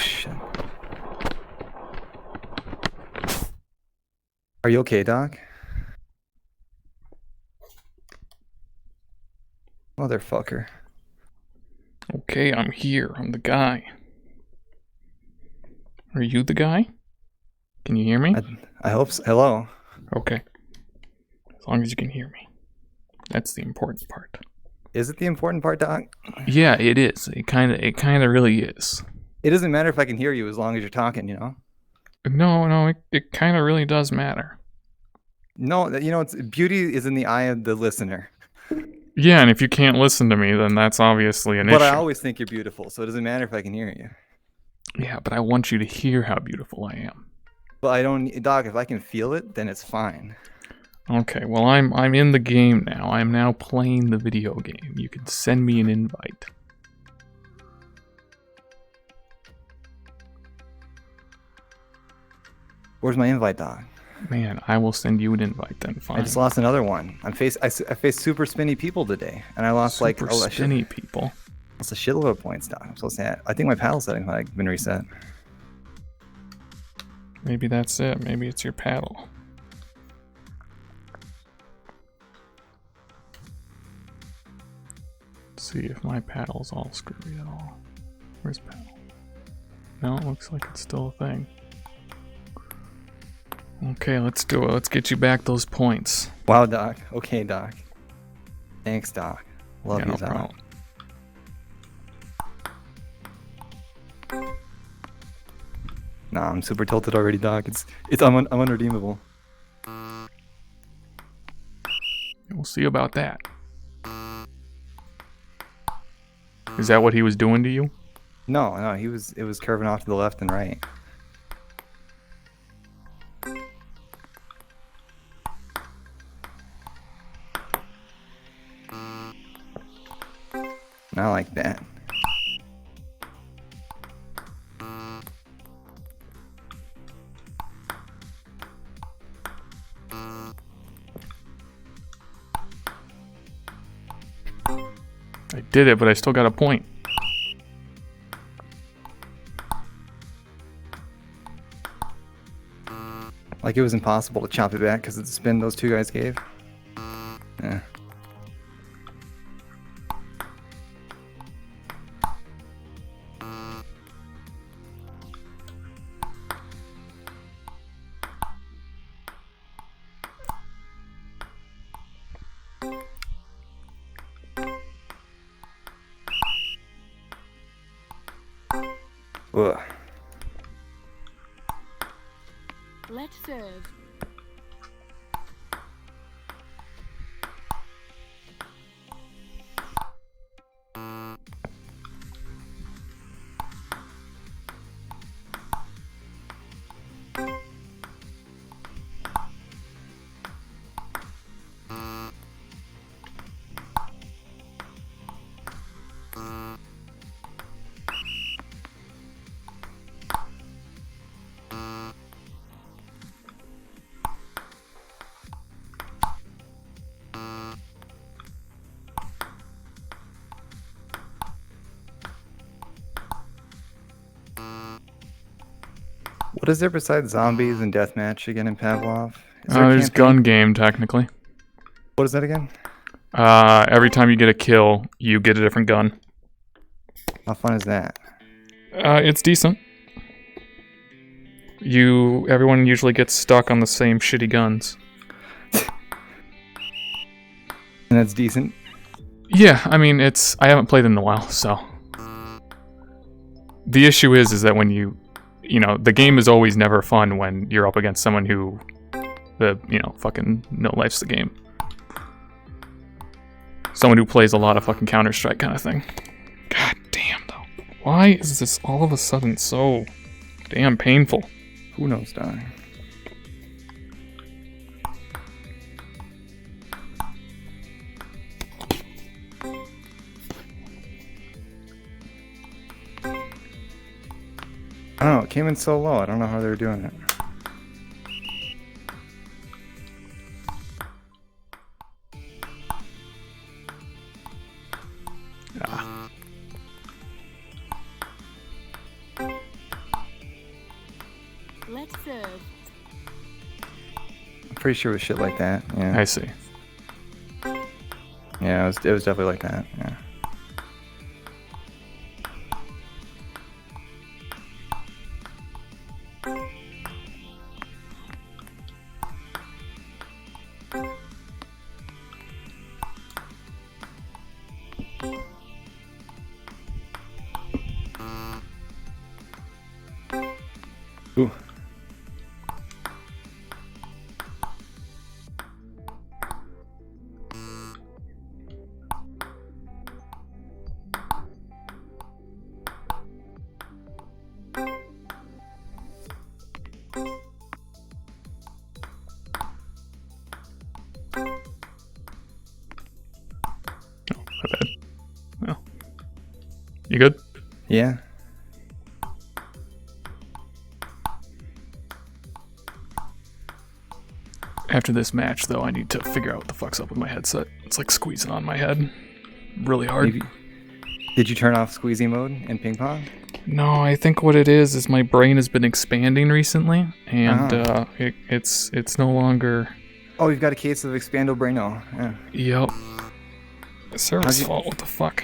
shit. Are you okay, Doc? Motherfucker. Okay, I'm here. I'm the guy. Are you the guy? Can you hear me? I hope so. Hello. Okay. As long as you can hear me. That's the important part. Is it the important part, Doc? Yeah, it is. It kind of really is. It doesn't matter if I can hear you as long as you're talking, you know? No, it kind of really does matter. No, you know, beauty is in the eye of the listener. Yeah, and if you can't listen to me, then that's obviously an issue. But I always think you're beautiful, so it doesn't matter if I can hear you. Yeah, but I want you to hear how beautiful I am. But I don't, Doc, if I can feel it, then it's fine. Okay, well I'm in the game now. I'm now playing the video game. You can send me an invite. Where's my invite, Doc? Man, I will send you an invite then. Fine. I just lost another one. I faced super spinny people today, and I lost super spinny people. That's a shitload of points, Doc. I'm so sad. I think my paddle settings might have been reset. Maybe that's it. Maybe it's your paddle. Let's see if my paddle's all screwy at all. Where's paddle? No, it looks like it's still a thing. Okay, let's do it. Let's get you back those points. Wow, Doc. Okay, Doc. Thanks, Doc. Love you, no Doc. problem. Nah, I'm super tilted already, Doc. I'm unredeemable. We'll see about that. Is that what he was doing to you? No, it was curving off to the left and right. Not like that. I did it, but I still got a point. Like it was impossible to chop it back because of the spin those two guys gave. Yeah. Ugh. Let's serve. What is there besides zombies and deathmatch again in Pavlov? Is There's gun game, technically. What is that again? Every time you get a kill, you get a different gun. How fun is that? It's decent. Everyone usually gets stuck on the same shitty guns. And that's decent? Yeah, I mean, I haven't played in a while, so. The issue is that when you know, the game is always never fun when you're up against someone who, fucking no-life's the game. Someone who plays a lot of fucking Counter-Strike kind of thing. God damn, though. Why is this all of a sudden so damn painful? Who knows, Doc? I don't know, it came in so low, I don't know how they were doing it. serve. I'm pretty sure it was shit like that. Yeah. I see. Yeah, it was definitely like that. Yeah. Ooh. My bad. Well, you good? Yeah. After this match, though, I need to figure out what the fuck's up with my headset. It's like squeezing on my head. Really hard. Maybe. Did you turn off squeezy mode in ping pong? No, I think what it is my brain has been expanding recently, and it's no longer. Oh, you've got a case of Expando-Braino. Yeah. Yep. Service How'd you- fault. What the fuck?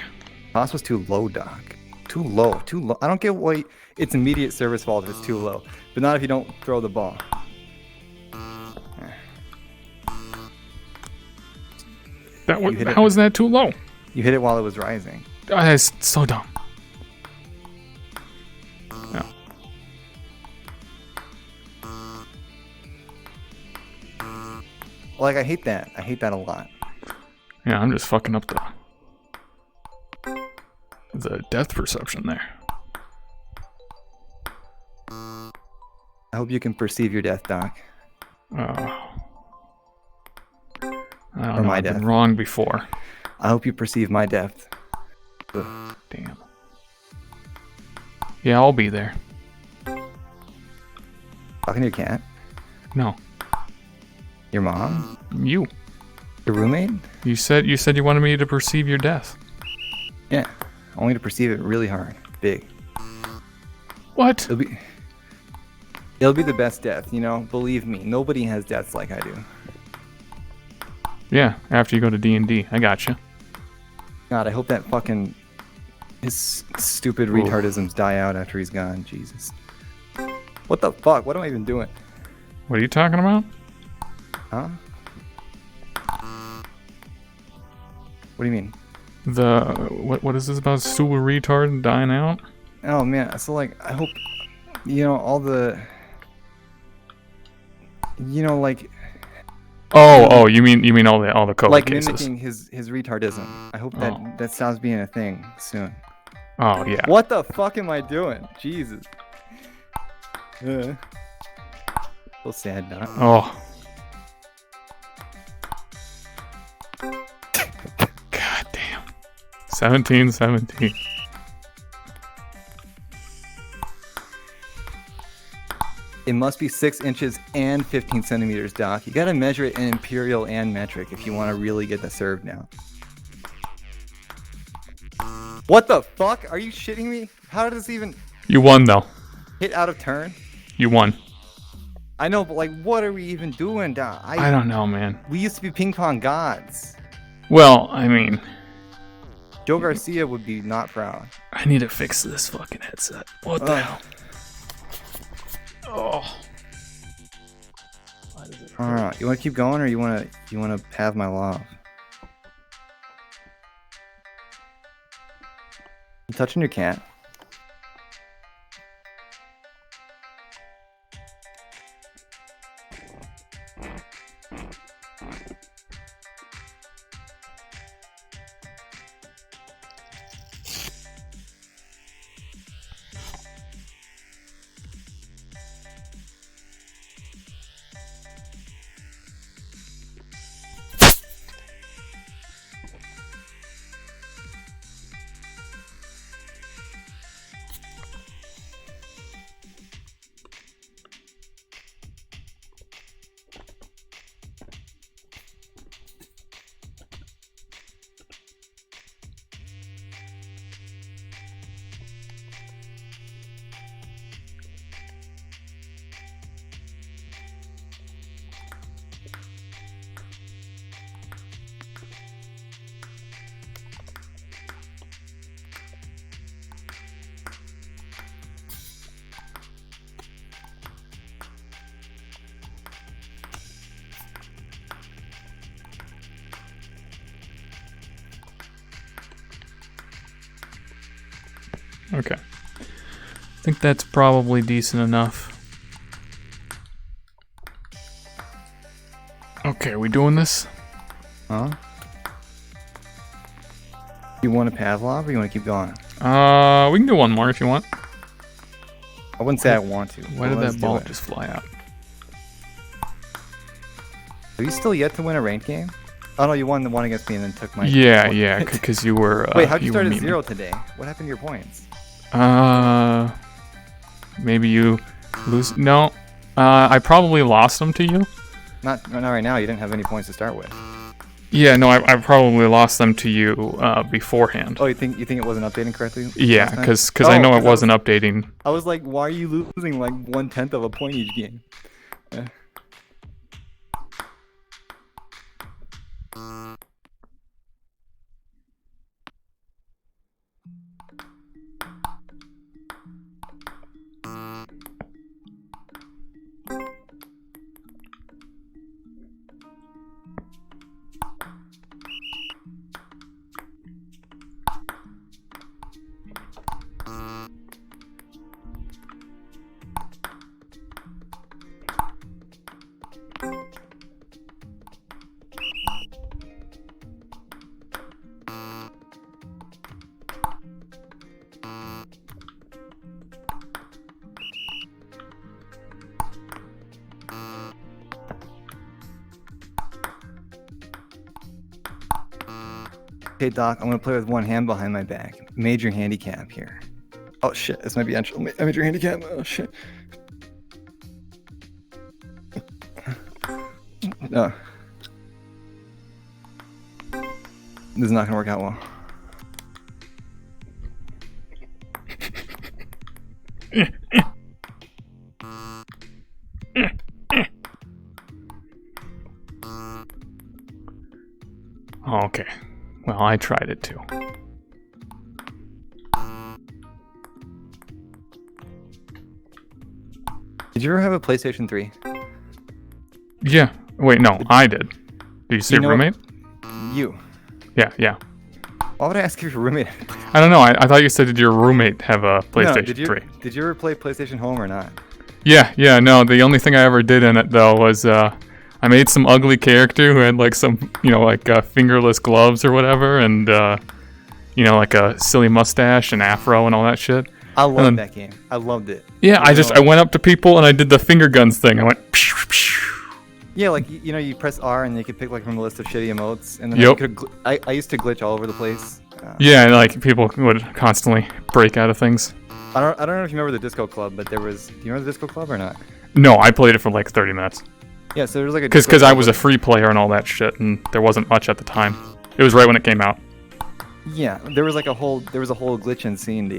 Toss was too low, Doc. Too low. Too low. I don't get why it's immediate service fault if it's too low, but not if you don't throw the ball. That You hit it. how is that too low? You hit it while it was rising. That's so dumb. No. Like, I hate that. I hate that a lot. Yeah, I'm just fucking up the depth perception there. I hope you can perceive your death, Doc. I Or don't know. my I've death. been wrong before. I hope you perceive my depth. Ugh. Damn. Yeah, I'll be there. Talking to your cat? No, Your mom? you. Your roommate? You said you wanted me to perceive your death. Yeah. Only to perceive it really hard. Big. What? It'll be the best death, you know? Believe me, nobody has deaths like I do. Yeah, after you go to D&D. I gotcha. God, I hope that fucking his stupid Ooh. retardisms die out after he's gone. Jesus. What the fuck? What am I even doing? What are you talking about? Huh? What do you mean? What is this about super retard dying out? Oh man, so like I hope all the like Oh, you mean all the COVID like cases? mimicking his retardism. I hope that Oh. that stops being a thing soon. Oh yeah. What the fuck am I doing? Jesus. So sad, Doc. Oh. God damn. 17. It must be 6 inches and 15 centimeters, Doc. You gotta measure it in imperial and metric if you want to really get the serve now. What the fuck? Are you shitting me? How does this even You won though. hit out of turn? You won. I know, but like, what are we even doing, Doc? I don't know, man. We used to be ping pong gods. Well, I mean, Joe Garcia would be not proud. I need to fix this fucking headset. What the Ugh. hell? Oh. Why does it hurt? Alright, you want to keep going, or you want to have my love? You touching your cat? Okay. I think that's probably decent enough. Okay, are we doing this? Huh? You want a Pavlov or you want to keep going? We can do one more if you want. I wouldn't say I want to. Why but did let's that do ball it. just fly out? Have you still yet to win a ranked game? Oh no, you won the one against me and then took my. Yeah, point. yeah, because you were. Wait, how'd you start were at memeing. 0 today? What happened to your points? Maybe you lose. No, I probably lost them to you. Not right now. You didn't have any points to start with. Yeah, no, I probably lost them to you beforehand. Oh, you think it wasn't updating correctly? Yeah, last time? because I know it 'cause wasn't updating. I was like, why are you losing like 1/10 of a point each game? Yeah. Okay, Doc, I'm gonna play with one hand behind my back. Major handicap here. Oh shit, this might be actual major handicap. Oh shit. No. This is not gonna work out well. Oh, okay. Well, I tried it too. Did you ever have a PlayStation 3? Yeah. Wait, no, I did. Did you say You know what- roommate? You. Yeah, yeah. Why would I ask if your roommate? I don't know. I thought you said did your roommate have a PlayStation No, did you 3? did you ever play PlayStation Home or not? Yeah, yeah. No, the only thing I ever did in it though was I made some ugly character who had like some like fingerless gloves or whatever, and like a silly mustache and afro and all that shit. I loved then- that game. I loved it. Yeah, I went up to people and I did the finger guns thing. I went. Psh, psh. Yeah, like you press R and you could pick like from a list of shitty emotes, and then Yep. you could. I used to glitch all over the place. Yeah, and like people would constantly break out of things. I don't know if you remember the Disco Club, but there was. Do you remember the Disco Club or not? No, I played it for like 30 minutes. Yeah, so there was like a. Because Disco I Club was a with- free player and all that shit, and there wasn't much at the time. It was right when it came out. Yeah, there was a whole glitch in scene.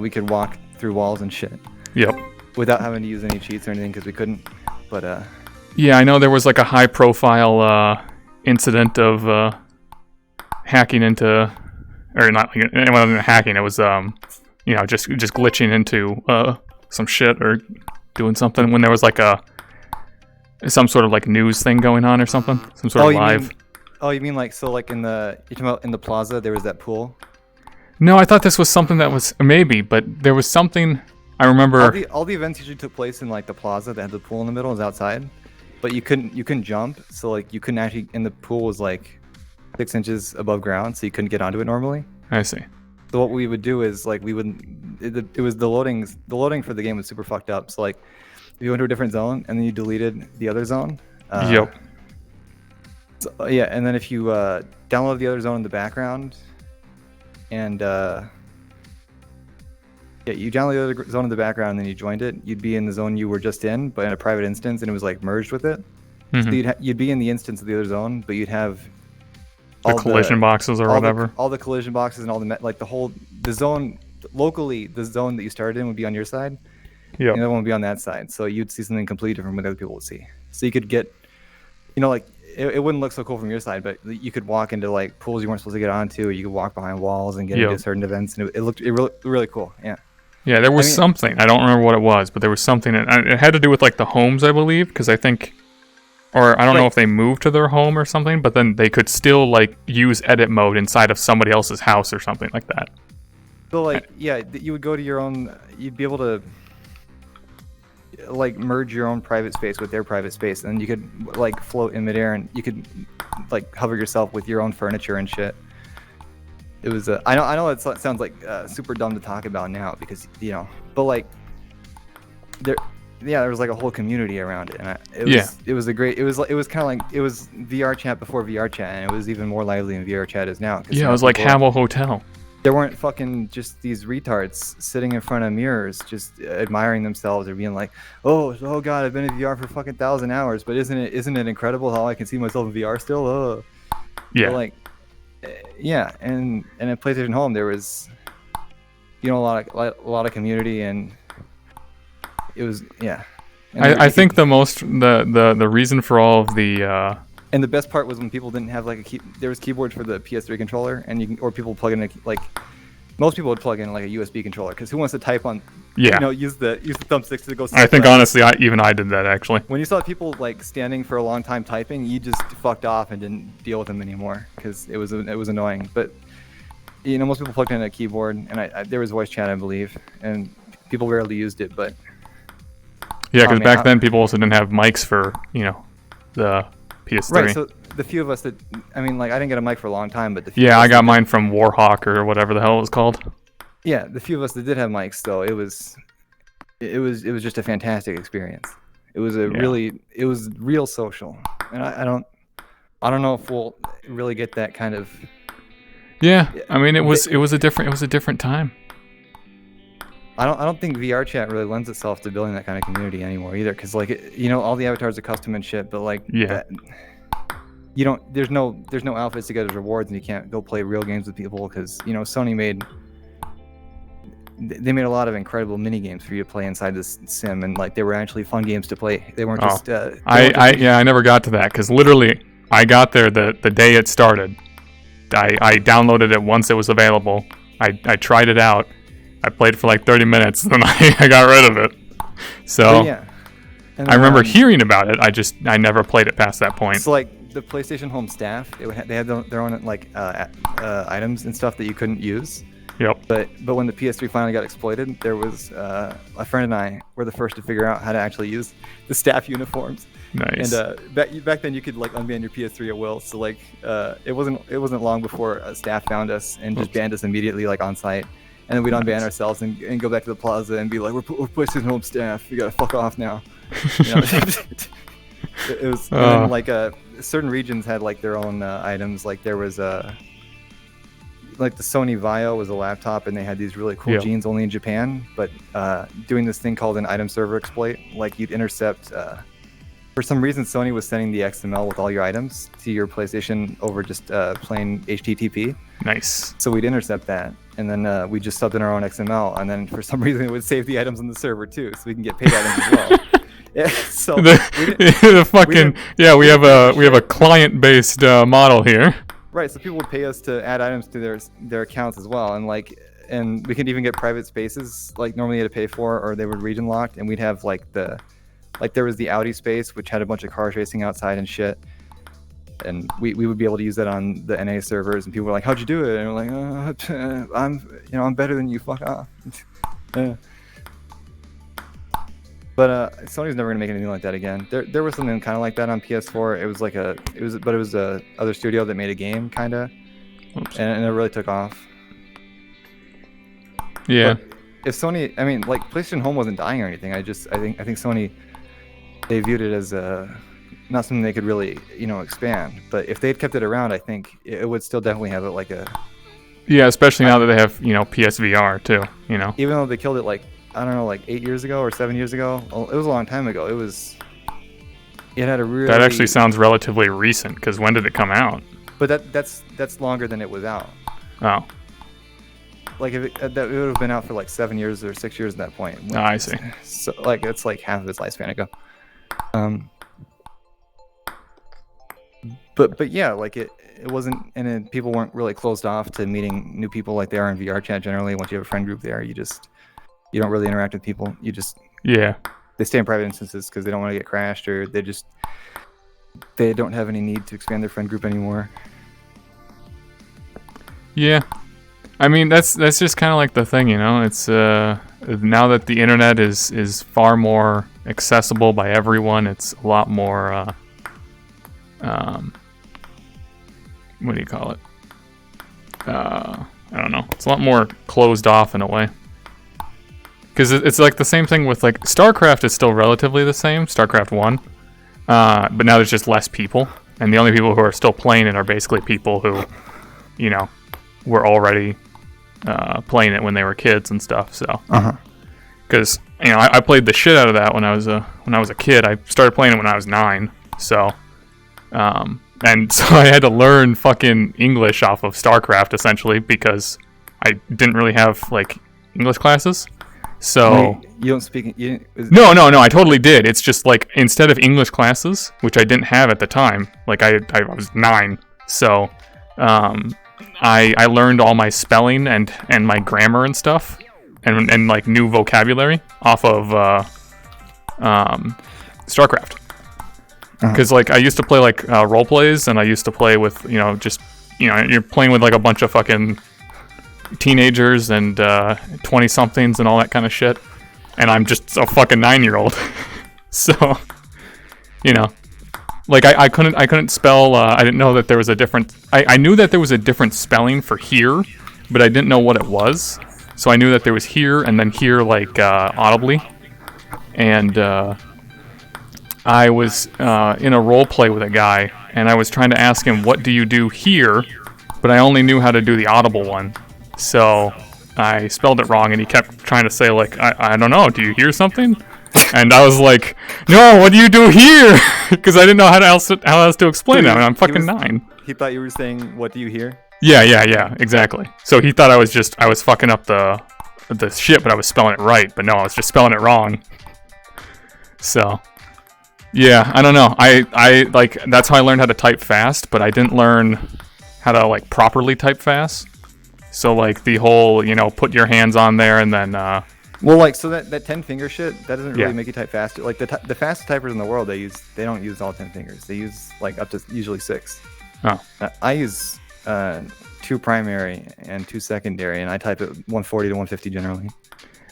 We could walk through walls and shit Yep. without having to use any cheats or anything because we couldn't. But Yeah, I know there was like a high-profile incident of hacking into, or not. It wasn't hacking. It was just glitching into some shit or doing something when there was like some sort of like news thing going on or something. Some sort of live. You mean like so like you're talking about in the plaza there was that pool. No, I thought this was something that was maybe, but there was something I remember. All the events usually took place in like the plaza that had the pool in the middle, was outside, but you couldn't jump, so like you couldn't actually. And the pool was like 6 inches above ground, so you couldn't get onto it normally. I see. So what we would do is like it was the loading for the game was super fucked up. So like if you went to a different zone and then you deleted the other zone. Yep. So, yeah, and then if you download the other zone in the background, and you download the other zone in the background and then you joined it, you'd be in the zone you were just in, but in a private instance, and it was like merged with it. So Mhm. you'd be in the instance of the other zone, but you'd have The collision boxes or whatever. all the collision boxes and all the zone locally, the zone that you started in would be on your side. Yep. The other one would be on that side. So you'd see something completely different from what other people would see. So you could get, it wouldn't look so cool from your side, but you could walk into like pools you weren't supposed to get onto, or you could walk behind walls and get Yep. into certain events, and it looked really cool. Yeah. Yeah, there was I mean- something. I don't remember what it was, but there was something. It had to do with like the homes, I believe, because I think, or I don't know Right. if they moved to their home or something, but then they could still like use edit mode inside of somebody else's house or something like that. So like, yeah, you would go to your own. You'd be able to like merge your own private space with their private space, and you could like float in midair, and you could like hover yourself with your own furniture and shit. It was. I know it sounds like super dumb to talk about now because but like there. Yeah, there was like a whole community around it, and it was a great. It was kind of like it was VR chat before VR chat, and it was even more lively than VR chat is now. Yeah, it was like Habbo Hotel. There weren't fucking just these retards sitting in front of mirrors, just admiring themselves or being like, "Oh God, I've been in VR for fucking 1,000 hours, but isn't it incredible how I can see myself in VR still?" Yeah. But like, yeah, and at PlayStation Home there was, a lot of community, and it was And I think the reason for all of the and the best part was when people didn't have like there was keyboards for the PS3 controller, and or people plug in most people would plug in like a USB controller, because who wants to type on use the thumbsticks to go. I think honestly I did that actually. When you saw people like standing for a long time typing, you just fucked off and didn't deal with them anymore because it was annoying. But most people plugged in a keyboard, and there was voice chat, I believe, and people rarely used it, but yeah, because back then people also didn't have mics for the PS3. Right, so the few of us that, I didn't get a mic for a long time, but the few I got mine from Warhawk or whatever the hell it was called. Yeah, the few of us that did have mics, though, it was just a fantastic experience. It was it was real social, and I don't know if we'll really get that kind of. Yeah, it was a different time. I don't think VR chat really lends itself to building that kind of community anymore either, because all the avatars are custom and shit, but there's no outfits to get as rewards, and you can't go play real games with people because Sony made a lot of incredible mini games for you to play inside this sim, and they were actually fun games to play. They weren't just. I never got to that because literally I got there the day it started. I downloaded it once it was available. I tried it out. I played for like 30 minutes, then I got rid of it. So I remember hearing about it. I never played it past that point. So like the PlayStation Home staff, they had their own items and stuff that you couldn't use. Yep. But when the PS3 finally got exploited, there was a friend and I were the first to figure out how to actually use the staff uniforms. Nice. And back then you could unban your PS3 at will. So it wasn't long before staff found us and just banned us immediately on site. And then we'd unban ourselves and go back to the plaza and be like, we're PlayStation Home staff. You gotta fuck off now. It was, and then certain regions had their own items. There was the Sony Vaio was a laptop, and they had these really cool jeans only in Japan. But doing this thing called an item server exploit, you'd intercept. For some reason, Sony was sending the XML with all your items to your PlayStation over just plain HTTP. Nice. So we'd intercept that, and then we just subbed in our own XML, and then for some reason it would save the items on the server too, so we can get paid items as well. Yeah, so we have a client-based model here. Right, so people would pay us to add items to their accounts as well, and and we could even get private spaces normally you had to pay for, or they were region locked, and we'd have there was the Audi space, which had a bunch of cars racing outside and shit. And we would be able to use that on the NA servers, and people were like, "How'd you do it?" And we're like, I'm better than you. Fuck off." But Sony's never gonna make anything like that again. There was something kind of like that on PS4. It was a other studio that made a game kinda, and it really took off. Yeah. But if Sony, PlayStation Home wasn't dying or anything. I think Sony, they viewed it as not something they could really, expand. But if they'd kept it around, I think it would still definitely have it Yeah, especially now that they have, PSVR too, Even though they killed it 8 years ago or 7 years ago. It was a long time ago. It had a really. That actually sounds relatively recent, because when did it come out? But that's longer than it was out. Oh. If it would have been out for 7 years or 6 years at that point. Oh, I see. So it's half of its lifespan ago. But yeah, it wasn't, and then people weren't really closed off to meeting new people like they are in VR chat generally. Once you have a friend group there, you don't really interact with people. You just they stay in private instances because they don't want to get crashed, or they don't have any need to expand their friend group anymore. Yeah. I mean, that's just kind of like the thing, you know. It's now that the internet is far more accessible by everyone, it's a lot more what do you call it? I don't know. It's a lot more closed off in a way. Because it's like the same thing with like StarCraft is still relatively the same, StarCraft 1, but now there's just less people, and the only people who are still playing it are basically people who, you know, were already playing it when they were kids and stuff. So, because you know, I played the shit out of that when I was a kid. I started playing it when I was 9. So, and so I had to learn fucking English off of StarCraft essentially because I didn't really have like English classes. So Wait, you don't speak. No, I totally did. It's just like instead of English classes, which I didn't have at the time, like I was 9, so I learned all my spelling and my grammar and stuff, and like new vocabulary off of StarCraft. Because like I used to play like role plays, and I used to play with just you're playing with like a bunch of fucking teenagers and 20-somethings and all that kind of shit, and I'm just a fucking 9-year-old. So like I couldn't spell. I didn't know that there was a different. I knew that there was a different spelling for here, but I didn't know what it was. So I knew that there was here and then here like audibly, and I was in a role play with a guy, and I was trying to ask him, what do you do here? But I only knew how to do the audible one. So I spelled it wrong, and he kept trying to say, like, I don't know, do you hear something? And I was like, no, what do you do here? Because I didn't know how else to explain that. I mean, I'm fucking 9. He thought you were saying, what do you hear? Yeah, exactly. So he thought I was fucking up the shit, but I was spelling it right. But no, I was just spelling it wrong. So, yeah, I don't know. I like, that's how I learned how to type fast, but I didn't learn how to, like, properly type fast. So, like, the whole, put your hands on there and then... Well, like, so that 10-finger shit, that doesn't really make you type faster. Like, the fastest typers in the world, they don't use all 10 fingers. They use, like, up to usually 6. Oh. I use 2 primary and 2 secondary, and I type at 140 to 150 generally.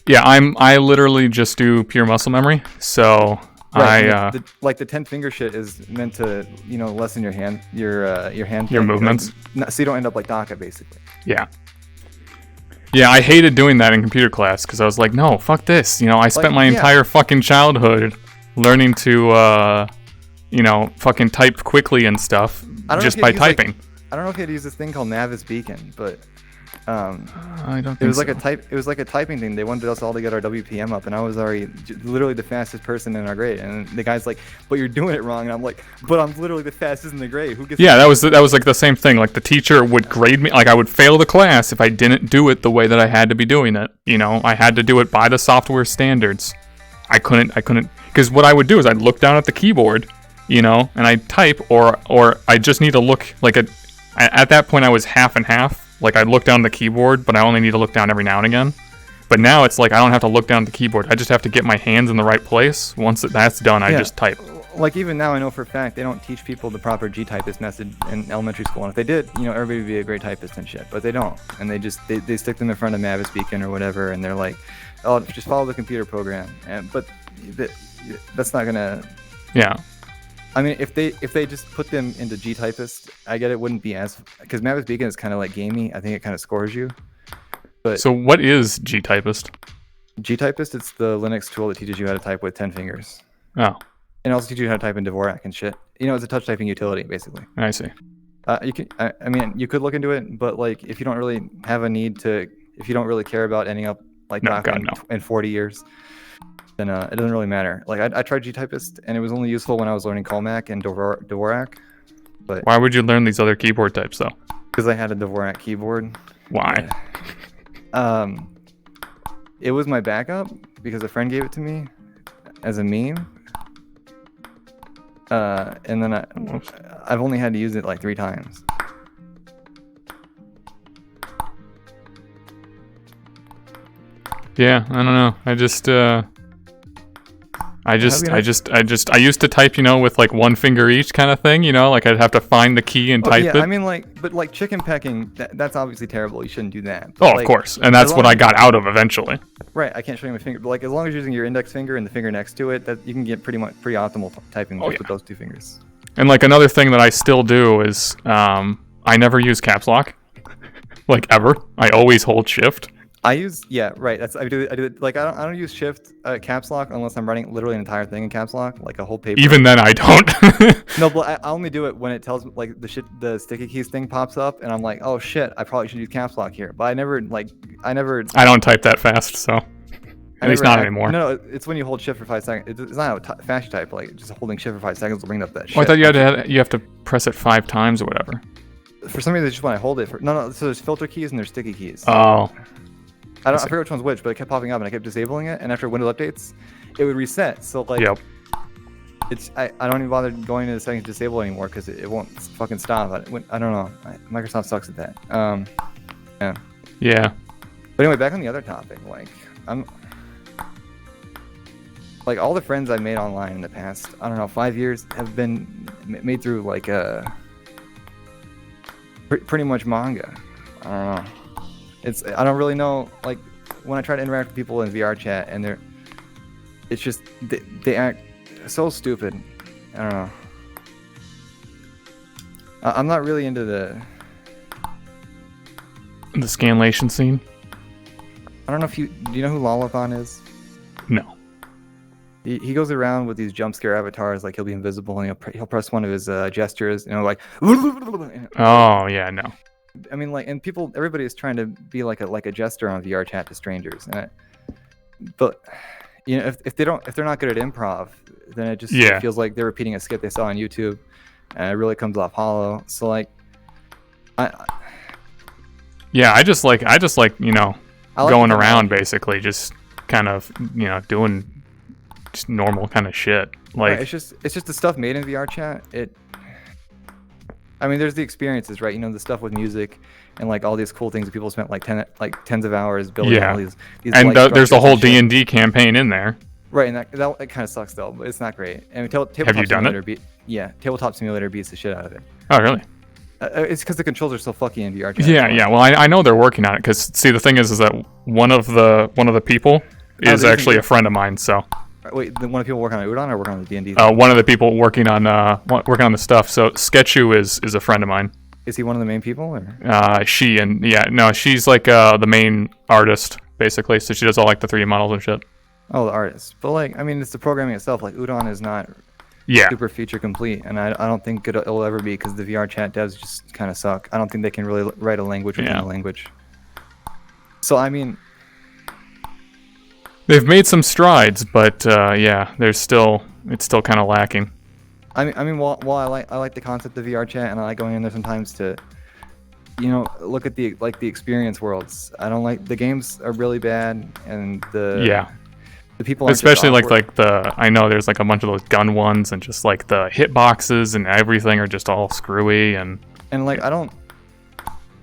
Yeah, I literally just do pure muscle memory, so... Right, the 10-finger shit is meant to, lessen your hand movements. So you don't end up like DACA, basically. Yeah, I hated doing that in computer class because I was like, no, fuck this. I spent my entire fucking childhood learning to, fucking type quickly and stuff just by typing. I don't know if you had to use this thing called Navis Beacon, but I don't think it was so. It was like a typing thing. They wanted us all to get our WPM up, and I was already literally the fastest person in our grade. And the guy's like, "But you're doing it wrong." And I'm like, "But I'm literally the fastest in the grade. Who gets?" Yeah, that was like the same thing. Like the teacher would grade me. Like I would fail the class if I didn't do it the way that I had to be doing it. I had to do it by the software standards. I couldn't because what I would do is I'd look down at the keyboard, and I'd type, or I just need to look like at that point I was half and half. Like, I look down the keyboard, but I only need to look down every now and again. But now it's like I don't have to look down at the keyboard. I just have to get my hands in the right place. Once that's done, I just type. Like, even now, I know for a fact they don't teach people the proper G-typist method in elementary school. And if they did, everybody would be a great typist and shit. But they don't. And they just, they stick them in front of Navis Beacon or whatever, and they're like, oh, just follow the computer program. But that's not going to... Yeah. I mean, if they just put them into G-typist, I get it wouldn't be as... Because Navis Beacon is kind of like gamey. I think it kind of scores you. But so what is G-typist? G-typist, it's the Linux tool that teaches you how to type with 10 fingers. Oh. And also teaches you how to type in Dvorak and shit. It's a touch typing utility, basically. I see. You can... I mean, you could look into it, but like, if you don't really have a need to... If you don't really care about ending up like in 40 years... then it doesn't really matter. Like, I tried G-typist, and it was only useful when I was learning Colmac and Dvorak. But why would you learn these other keyboard types, though? Because I had a Dvorak keyboard. Why? It was my backup, because a friend gave it to me as a meme. And then I've only had to use it like 3 times. Yeah, I don't know. I just... I used to type, with like one finger each kind of thing, like I'd have to find the key and type it. I mean, but like chicken pecking, that's obviously terrible. You shouldn't do that. Oh, Like, of course, and that's what I got out of eventually. Right, I can't show you my finger, but like as long as you're using your index finger and the finger next to it, that you can get pretty optimal typing with those 2 fingers. And like another thing that I still do is I never use caps lock, like ever. I always hold shift. I use I do it like I don't use shift caps lock unless I'm writing literally an entire thing in caps lock, like a whole paper. Even then I don't. No, but I only do it when it tells me like the sticky keys thing pops up and I'm like, oh shit, I probably should use caps lock here. But I don't type that fast, so at least not anymore. No, it's when you hold shift for 5 seconds. It's not how fast you type, like just holding shift for 5 seconds will bring up that shit. Oh, I thought you have to press it 5 times or whatever. For some reason, it's just when I hold it. No. So there's filter keys and there's sticky keys. Oh. I forget which one's which, but it kept popping up and I kept disabling it. And after Windows updates, it would reset. So like, yep. I don't even bother going into the settings to disable anymore because it won't fucking stop. I don't know. Microsoft sucks at that. Yeah. Yeah. But anyway, back on the other topic. Like like all the friends I've made online in the past, I don't know, 5 years have been made through like pretty much manga. I don't know. I don't really know, like when I try to interact with people in VR chat and it's just they act so stupid. I don't know. I'm not really into the scanlation scene. I don't know if do you know who Lollathon is? No. He goes around with these jump scare avatars, like he'll be invisible and he'll press one of his gestures, like. Oh yeah, no. I mean, like, and everybody is trying to be like a jester on VR chat to strangers, but if they're not good at improv, then it just feels like they're repeating a skit they saw on YouTube, and it really comes off hollow. So like, I just like going around basically just kind of doing just normal kind of shit. Like right, it's just the stuff made in VR chat. I mean, there's the experiences, right? The stuff with music and like all these cool things that people spent like tens of hours building. All these and there's a whole D&D campaign in there. Right, and that kind of sucks though, but it's not great. And Have you done Simulator it? Tabletop Simulator beats the shit out of it. Oh, really? It's because the controls are so fucky in VR chat. Yeah. Well, I know they're working on it because see, the thing is that one of the people is actually a friend of mine. So. Wait, one of the people working on Udon or working on the D&D? One of the people working on the stuff. So Sketchu is a friend of mine. Is he one of the main people? Or? She's like the main artist basically. So she does all like the 3D models and shit. Oh, the artist. But like, I mean, it's the programming itself. Like Udon is not super feature complete, and I don't think it'll ever be because the VR chat devs just kind of suck. I don't think they can really write a language within a language. So I mean. They've made some strides, but it's still kind of lacking. I mean, while I like the concept of VR chat, and I like going in there sometimes to, look at the experience worlds. I don't like the games are really bad, and the people especially I know there's like a bunch of those gun ones, and just like the hitboxes and everything are just all screwy and like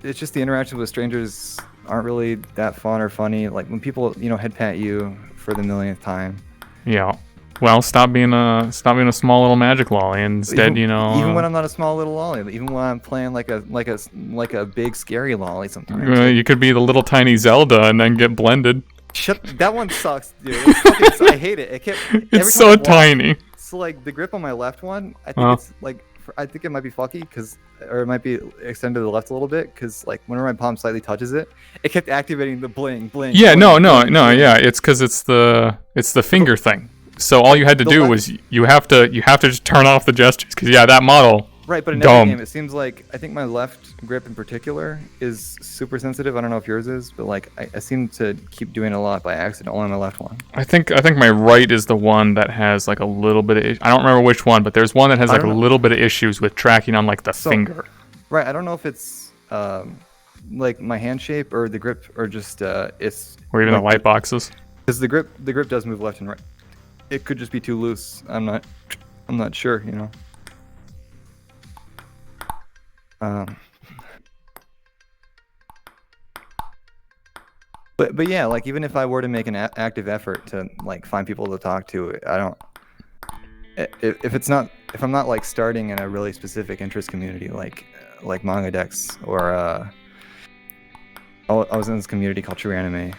it's just the interactions with strangers aren't really that fun or funny. Like when people, head pat you for the millionth time. Yeah. Well, stop being a small little magic lolly, and instead, Even when I'm not a small little lolly, even when I'm playing like a big scary lolly sometimes. You could be the little tiny Zelda and then get blended. That one sucks, dude. I hate it. It's so tiny. So like the grip on my left one, I think it's like. I think it might be fucky or it might be extended to the left a little bit because like whenever my palm slightly touches it, it kept activating the bling. Yeah, bling, yeah, it's because it's the finger thing. So all you had to do was you have to just turn off the gestures because that model. Right, but in every game, it seems like I think my left grip in particular is super sensitive. I don't know if yours is, but like I seem to keep doing it a lot by accident, only on my left one. I think my right is the one that has like a little bit of. I don't remember which one, but there's one that has like a little bit of issues with tracking on like the finger. Right, I don't know if it's like my hand shape or the grip or just it's. Or even the light boxes. Because the grip does move left and right. It could just be too loose. I'm not sure. But yeah, like even if I were to make an active effort to like find people to talk to, I don't if I'm not like starting in a really specific interest community like manga decks or I was in this community called True Anime.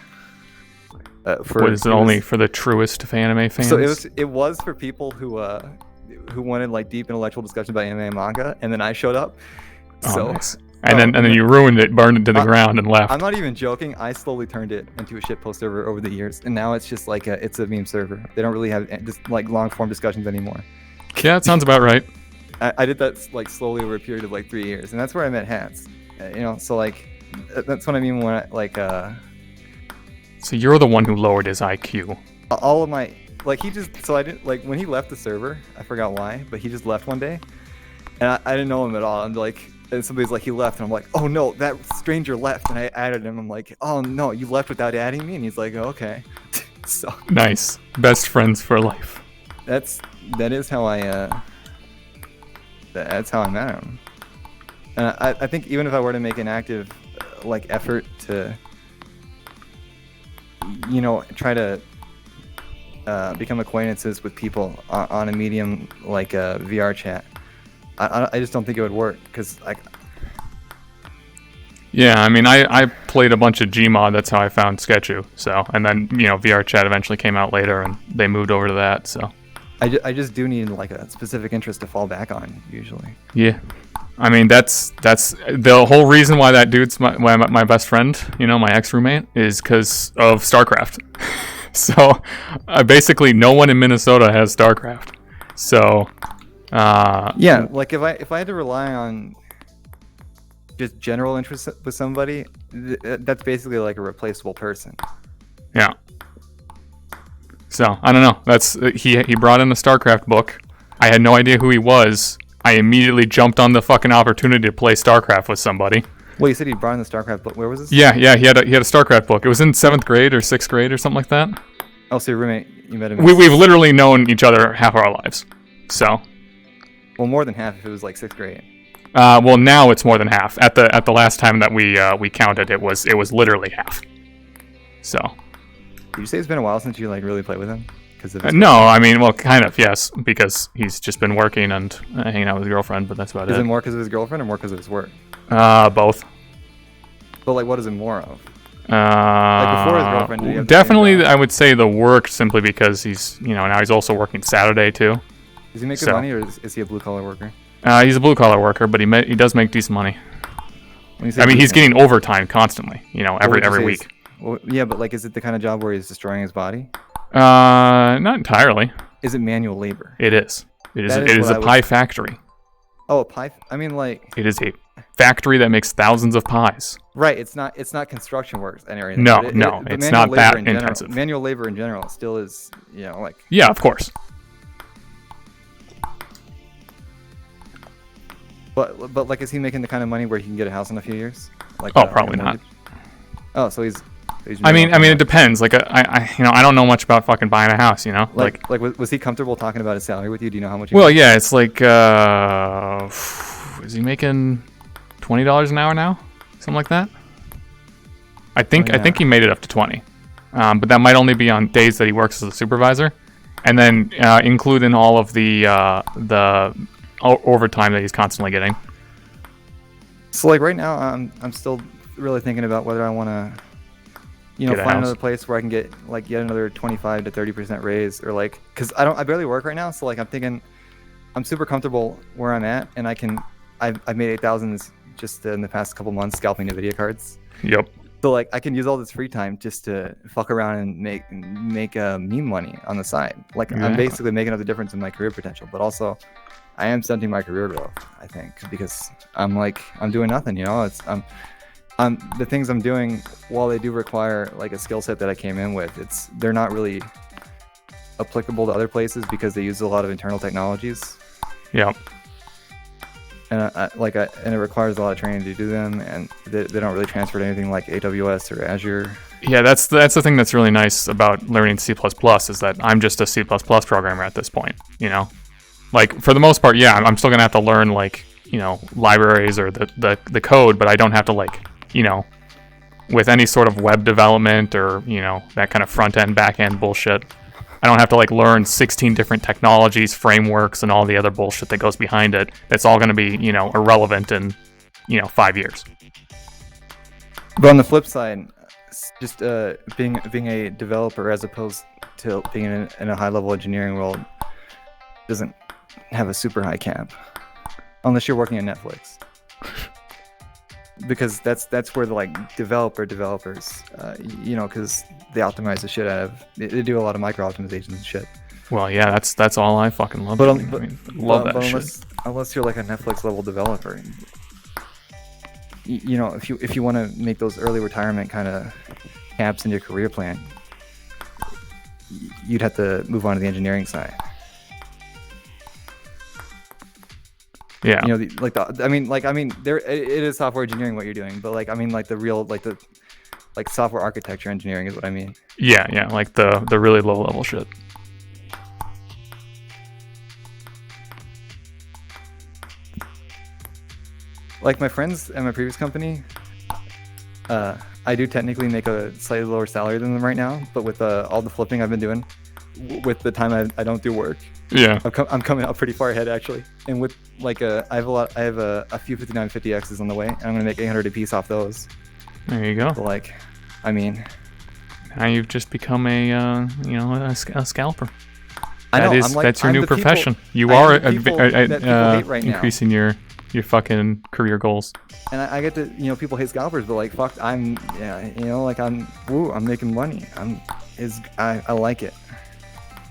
Was it only for the truest of anime fans? So it was for people who wanted like deep intellectual discussion about anime and manga, and then I showed up. So nice. And then you ruined it, burned it to the ground, and left. I'm not even joking. I slowly turned it into a shitpost server over the years, and now it's just like it's a meme server. They don't really have just like long form discussions anymore. Yeah, it sounds about right. I did that like slowly over a period of like 3 years, and that's where I met Hats. So like that's what I mean when So you're the one who lowered his IQ. all of my like he just so I didn't like when he left the server. I forgot why, but he just left one day, and I didn't know him at all. I'm like. And somebody's like, he left, and I'm like, oh no, that stranger left, and I added him. I'm like, oh no, you left without adding me, and he's like, oh, okay. So nice, best friends for life. That is how that's how I met him. And I think even if I were to make an active like effort to try to become acquaintances with people on a medium like VR chat, I just don't think it would work because Yeah, I mean, I played a bunch of Gmod. That's how I found Sketchu. So, and then VR Chat eventually came out later, and they moved over to that. So, I just do need like a specific interest to fall back on usually. Yeah, I mean that's the whole reason why that dude's my best friend. My ex roommate is because of StarCraft. So, basically, no one in Minnesota has StarCraft. So. Yeah, like if I had to rely on just general interest with somebody, that's basically like a replaceable person. Yeah. So I don't know. That's he brought in the StarCraft book. I had no idea who he was. I immediately jumped on the fucking opportunity to play StarCraft with somebody. Well, you said he brought in the StarCraft book. Where was this? Yeah. He had a StarCraft book. It was in 7th grade or 6th grade or something like that. Oh, so your roommate, you met him. We've literally known each other half our lives. So. Well, more than half if it was like 6th grade. Well, now it's more than half. At the last time that we counted, it was literally half. So. Did you say it's been a while since you like really played with him? No, I mean, well, kind of, yes, because he's just been working and hanging out with his girlfriend, but that's about it. Is it more because of his girlfriend or more because of his work? Both. But like, what is it more of? Like before his girlfriend, did he have definitely, I would say the work simply because he's, now he's also working Saturday too. Does he make good money, or is he a blue collar worker? He's a blue collar worker, but he does make decent monny. I mean, he's getting overtime constantly, every week. Well, yeah, but like, is it the kind of job where he's destroying his body? Not entirely. Is it manual labor? It is. It is a pie factory. Oh, a pie. I mean, like. It is a factory that makes thousands of pies. Right. It's not construction work and everything. No, it's not that intensive. Manual labor in general still is, like. Yeah, of course. But like, is he making the kind of money where he can get a house in a few years? Like, probably not. Oh, so he's I mean, it depends. Like, I don't know much about fucking buying a house. Like, was he comfortable talking about his salary with you? Do you know how much? Well, yeah, it's like, is he making $20 an hour now? Something like that. I think he made it up to 20, but that might only be on days that he works as a supervisor, and then include in all of the overtime that he's constantly getting. So like right now, I'm still really thinking about whether I want to, find another place where I can get like yet another 25 to 30% raise, or like, cause I barely work right now, so like I'm thinking I'm super comfortable where I'm at, and I've made 8,000 just in the past couple months scalping NVIDIA cards. Yep. So like I can use all this free time just to fuck around and make meme money on the side. Like I'm basically making up the difference in my career potential, but also I am stunting my career growth, I think, because I'm doing nothing, the things I'm doing, while they do require like a skill set that I came in with, they're not really applicable to other places because they use a lot of internal technologies. Yeah. And and it requires a lot of training to do them, and they don't really transfer to anything like AWS or Azure. Yeah, that's the thing that's really nice about learning C++ is that I'm just a C++ programmer at this point, Like, for the most part, yeah, I'm still going to have to learn, like, libraries or the code, but I don't have to, like, with any sort of web development or, that kind of front-end, back-end bullshit, I don't have to like learn 16 different technologies, frameworks, and all the other bullshit that goes behind it. That's all going to be, irrelevant in, 5 years. But on the flip side, just being a developer as opposed to being in a high level engineering world doesn't have a super high cap, unless you're working at Netflix. Because that's where the like developers, because they optimize the shit out of. They do a lot of micro optimizations and shit. Well, yeah, that's all I fucking love. But love that shit. Unless you're like a Netflix level developer, if you want to make those early retirement kind of caps in your career plan, you'd have to move on to the engineering side. Yeah. There it is software engineering what you're doing, but the real software architecture engineering is what I mean. Yeah, like the really low level shit. Like my friends at my previous company, I do technically make a slightly lower salary than them right now, but with all the flipping I've been doing, with the time I don't do work, yeah, I'm coming out pretty far ahead actually. And with I have a few 5950Xs on the way, and I'm gonna make 800 a piece off those. There you go. So now you've just become a scalper. I know. That's your new profession. You are increasing your fucking career goals. And I get to, people hate scalpers, but fuck, I'm making money. I like it.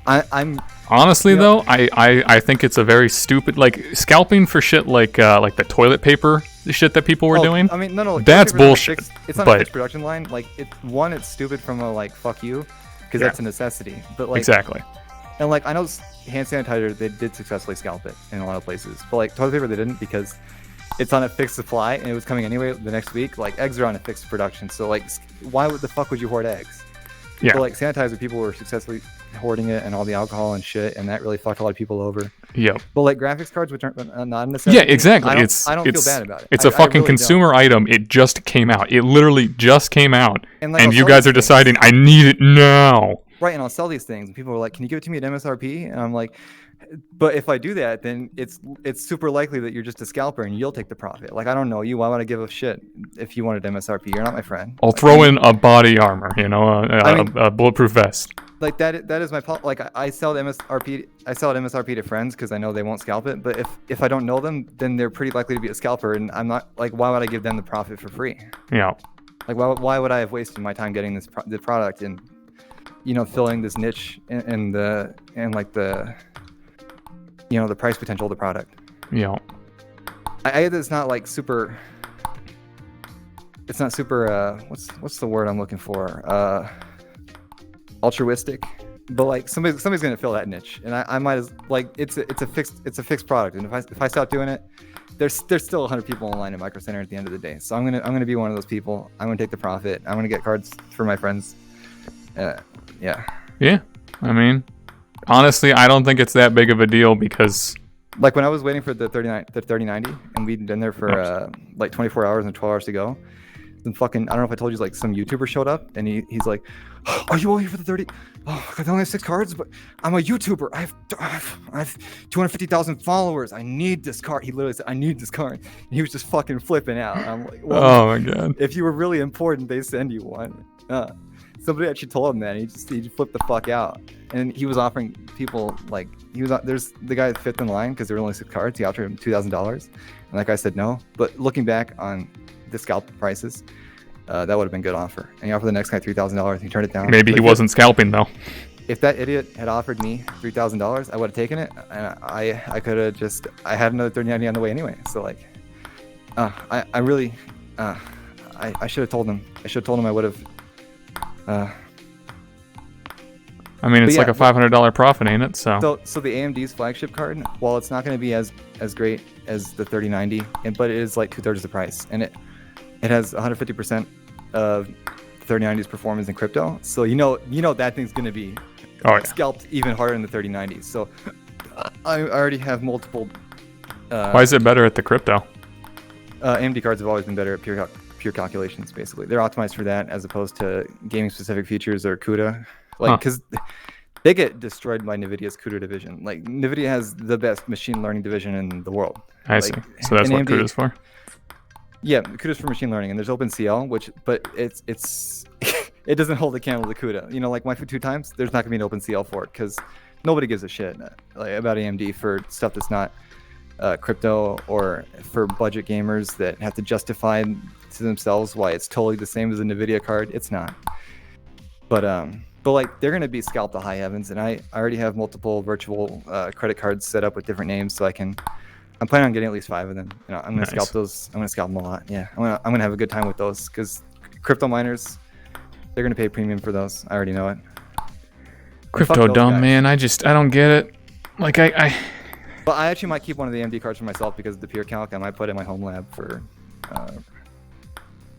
I'm honestly though, I think it's a very stupid scalping for shit like the toilet paper shit that people were doing. I mean, no, that's bullshit. It's not a fixed production line. It's stupid from a fuck you, because that's a necessity. But exactly. And I know hand sanitizer, they did successfully scalp it in a lot of places, but toilet paper they didn't, because it's on a fixed supply and it was coming anyway the next week. Eggs are on a fixed production, so why the fuck would you hoard eggs? Yeah. But sanitizer, people were successfully hoarding it and all the alcohol and shit, and that really fucked a lot of people over. Yep. But graphics cards, which aren't not a necessity. Yeah, exactly. I don't feel bad about it. It's a fucking really consumer item. It just came out. It literally just came out, and you guys are these deciding I need it now. Right, and I'll sell these things, and people are like, "Can you give it to me at MSRP?" And I'm like, "But if I do that, then it's super likely that you're just a scalper and you'll take the profit. I don't know you. Why would I give a shit if you wanted MSRP? You're not my friend." I'll throw in a body armor, a bulletproof vest. That is my I sell the MSRP. I sell at MSRP to friends because I know they won't scalp it. But if I don't know them, then they're pretty likely to be a scalper, and I'm not why would I give them the profit for free? Yeah. Why would I have wasted my time getting the product and filling this niche and the the price potential of the product. Yeah. I get that it's not super. It's not super. What's the word I'm looking for? Altruistic, but somebody's gonna fill that niche, and I might as it's a fixed product, and if I stop doing it, there's still 100 people in line at Micro Center at the end of the day. So I'm gonna be one of those people. I'm gonna take the profit. I'm gonna get cards for my friends. Yeah. Yeah. I mean, honestly, I don't think it's that big of a deal because when I was waiting for the 3090 and we'd been there for 24 hours and 12 hours to go, and I don't know if I told you, some YouTuber showed up and he's like, "Are you all here for the 30? Oh, I only have 6 cards, but I'm a YouTuber. I have 250,000 followers. I need this card." He literally said, "I need this card." And he was just fucking flipping out. And I'm like, well, oh my god. If you were really important, they send you one. Somebody actually told him that, and he just flipped the fuck out. And he was offering people there's the guy fifth in line because there were only 6 cards. He offered him $2,000, and that guy said no. But looking back on the scalp prices, that would have been a good offer. And he offered the next guy $3,000. He turned it down. Maybe he wasn't scalping though. If that idiot had offered me $3,000, I would have taken it. And I could have just I had another 3090 on the way anyway. So I really I should have told him. I should have told him I would have. I mean, it's like a $500 profit, ain't it? So the AMD's flagship card, while it's not going to be as great as the 3090, but it is 2/3 the price, and it has 150% of 3090's performance in crypto. So you know that thing's going to be scalped even harder than the 3090s. So I already have multiple. Why is it better at the crypto? AMD cards have always been better at pure calculations. Basically, they're optimized for that as opposed to gaming specific features or CUDA. Because They get destroyed by NVIDIA's CUDA division. Like NVIDIA has the best machine learning division in the world. I see. So that's what CUDA's for. Yeah, CUDA's for machine learning, and there's OpenCL, but it's it doesn't hold a candle to CUDA. You know, like my 2 times, there's not gonna be an OpenCL for it because nobody gives a shit about AMD for stuff that's not crypto, or for budget gamers that have to justify to themselves why it's totally the same as a NVIDIA card. It's not. But like they're gonna be scalped to high heavens, and I already have multiple virtual credit cards set up with different names, so I'm planning on getting at least 5 of them. You know, I'm gonna scalp those. I'm gonna scalp them a lot. Yeah, I'm gonna have a good time with those because crypto miners, they're gonna pay premium for those. I already know it. Crypto dumb, man. I don't get it. Like But I actually might keep one of the AMD cards for myself because of the peer calc. I might put it in my home lab for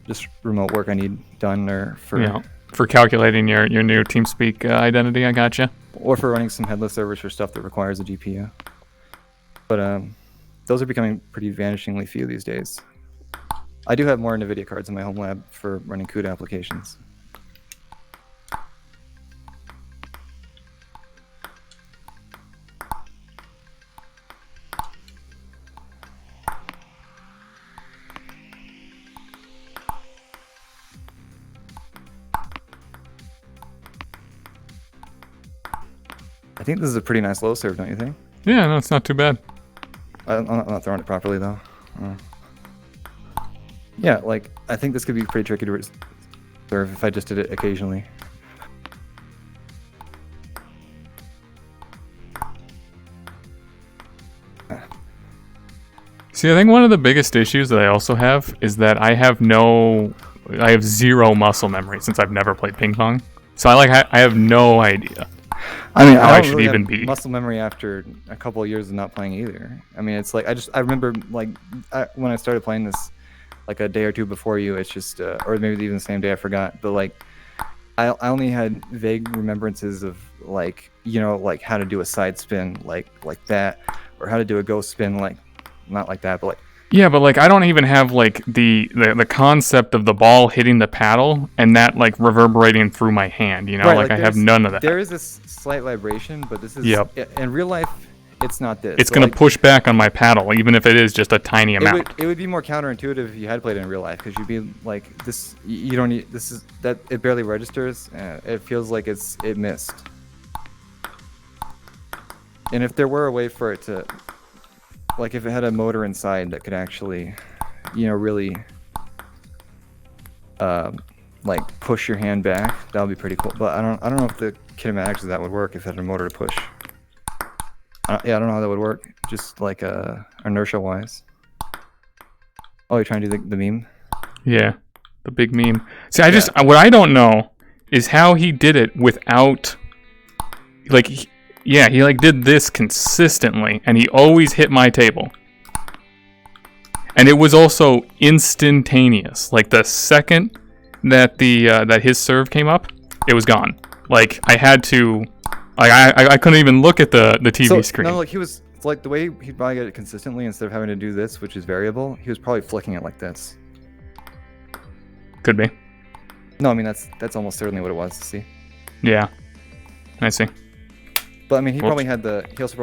just remote work I need done, or for calculating your new TeamSpeak identity. I gotcha. Or for running some headless servers for stuff that requires a GPU. But those are becoming pretty vanishingly few these days. I do have more NVIDIA cards in my home lab for running CUDA applications. I think this is a pretty nice low serve, don't you think? Yeah, no, it's not too bad. I'm not throwing it properly, though. Yeah, like, I think this could be pretty tricky to serve if I just did it occasionally. See, I think one of the biggest issues that I also have is that I have zero muscle memory since I've never played ping pong. So I have no idea. I mean, how I I don't should really even have be. muscle memory after a couple of years of not playing either. I mean, it's like I remember like when I started playing this, like a day or two before you. It's just or maybe even the same day. I forgot, but like I only had vague remembrances of like like how to do a side spin like that, or how to do a ghost spin like not like that, but like. Yeah, but like I don't even have like the concept of the ball hitting the paddle and that like reverberating through my hand, Right, like I have none of that. There is this slight vibration, but this is in real life it's not this. It's gonna push back on my paddle, even if it is just a tiny amount. It would be more counterintuitive if you had played it in real life, because you'd be like this. You don't need this. Is that it barely registers. It feels like it missed. And if there were a way for it to, like, if it had a motor inside that could actually, really, like push your hand back, that would be pretty cool. But I don't know if the kinematics of that would work if it had a motor to push. I don't know how that would work. Just like inertia wise. Oh, you're trying to do the meme? Yeah, the big meme. See, what I don't know is how he did it without, like. He like did this consistently, and he always hit my table. And it was also instantaneous. Like the second that that his serve came up, it was gone. Like I had to, like I couldn't even look at the TV screen. No, like it's like the way he'd probably get it consistently instead of having to do this, which is variable. He was probably flicking it like this. Could be. No, I mean that's almost certainly what it was. See. Yeah, I see. But I mean, he also probably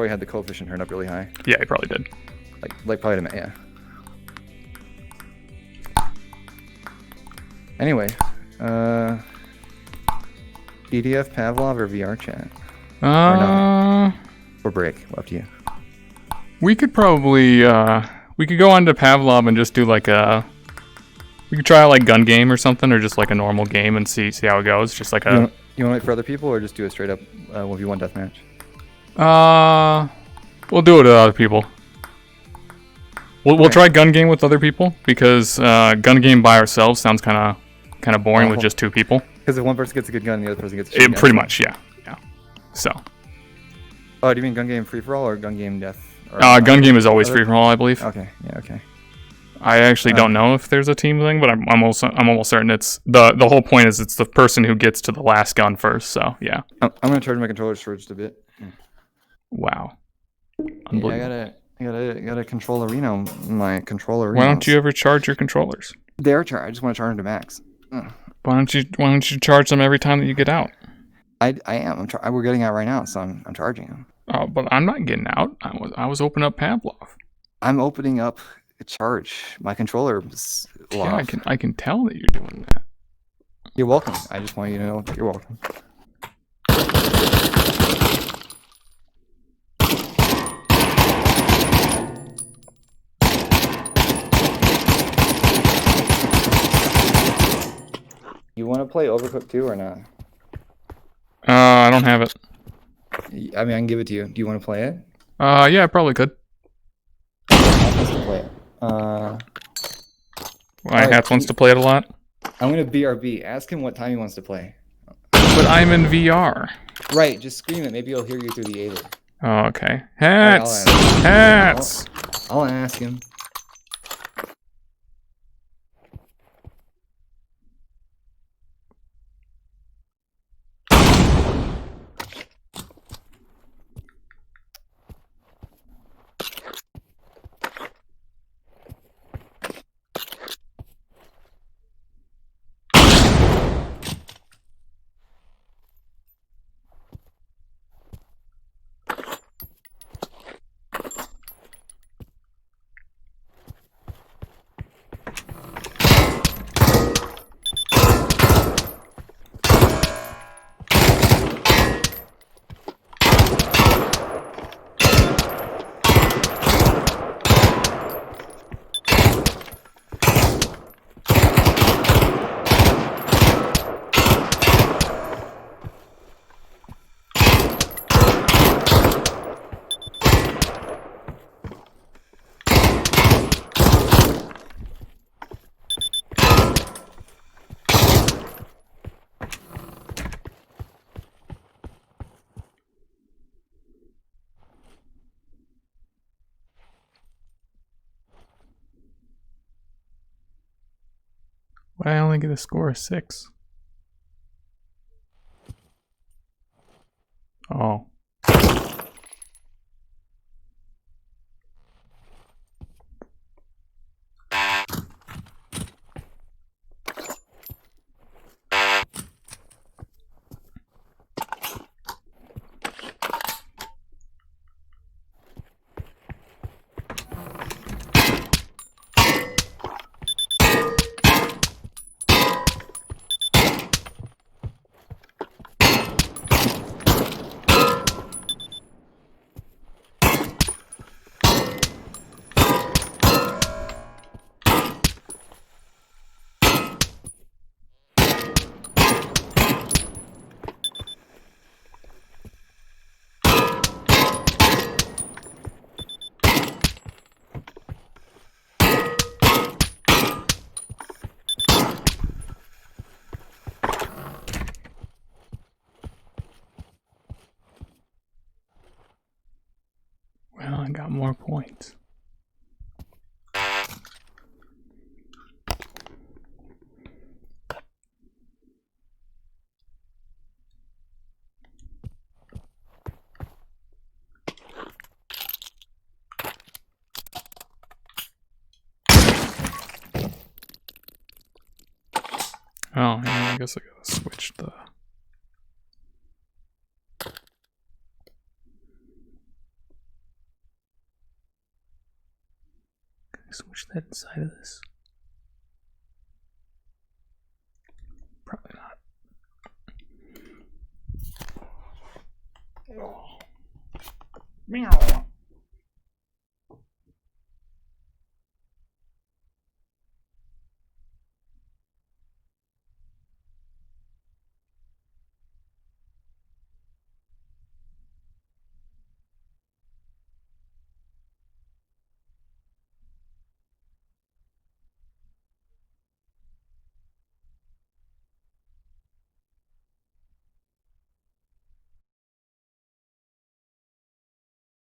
had the coefficient turned up really high. Yeah, he probably did. Like probably yeah. Anyway, PDF Pavlov or VR chat? Or break, up to you. We could probably we could go on to Pavlov and just do like we could try like gun game or something, or just like a normal game and see how it goes. Just like you want to wait for other people, or just do a straight up 1v1 deathmatch? We'll do it with other people. We'll try gun game with other people, because gun game by ourselves sounds kind of boring with just 2 people. Because if one person gets a good gun, the other person gets a shit gun. Pretty much, yeah. So. Oh, do you mean gun game free for all or gun game death? Gun game is always free for all, I believe. Okay. Yeah. Okay. I actually don't know if there's a team thing, but I'm almost certain it's the whole point is it's the person who gets to the last gun first. So yeah. I'm gonna charge my controllers for just a bit. Wow. Yeah, I gotta control arena. My controller. Why don't you ever charge your controllers? They're charged. I just want to charge them to max. Why don't you charge them every time that you get out? I am. We're getting out right now, so I'm charging him. Oh, but I'm not getting out. I was opening up Pavlov. I'm opening up a charge. My controller is Yeah, off. I can tell that you're doing that. You're welcome. I just want you to know that you're welcome. You want to play Overcooked 2 or not? I don't have it. I mean, I can give it to you. Do you want to play it? Yeah, I probably could. Hats wants to play it. Hats wants to play it a lot. I'm gonna BRB. Ask him what time he wants to play. But I'm in VR. Right, just scream it. Maybe he'll hear you through the Aether. Oh, okay. Hats! Right, Hats! I'll ask him. Why I only get a score of 6? Oh. Well, I got more points. Oh, yeah, I guess I gotta switch the... Can I switch that inside of this? Probably not. Oh. Meow.